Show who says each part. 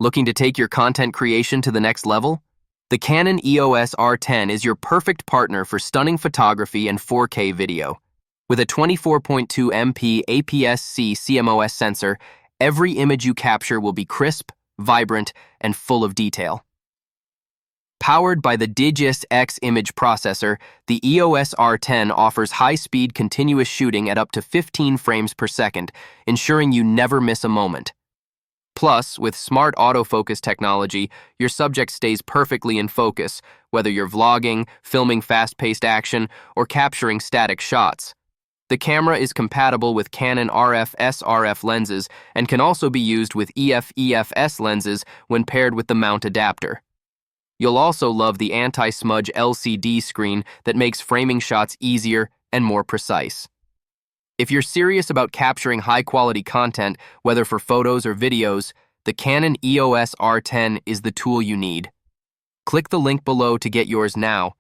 Speaker 1: Looking to take your content creation to the next level? The Canon EOS R10 is your perfect partner for stunning photography and 4K video. With a 24.2 MP APS-C CMOS sensor, every image you capture will be crisp, vibrant, and full of detail. Powered by the DIGIC X image processor, the EOS R10 offers high-speed continuous shooting at up to 15 frames per second, ensuring you never miss a moment. Plus, with smart autofocus technology, your subject stays perfectly in focus, whether you're vlogging, filming fast-paced action, or capturing static shots. The camera is compatible with Canon RF-SRF lenses and can also be used with EF-EF-S lenses when paired with the mount adapter. You'll also love the anti-smudge LCD screen that makes framing shots easier and more precise. If you're serious about capturing high-quality content, whether for photos or videos, the Canon EOS R10 is the tool you need. Click the link below to get yours now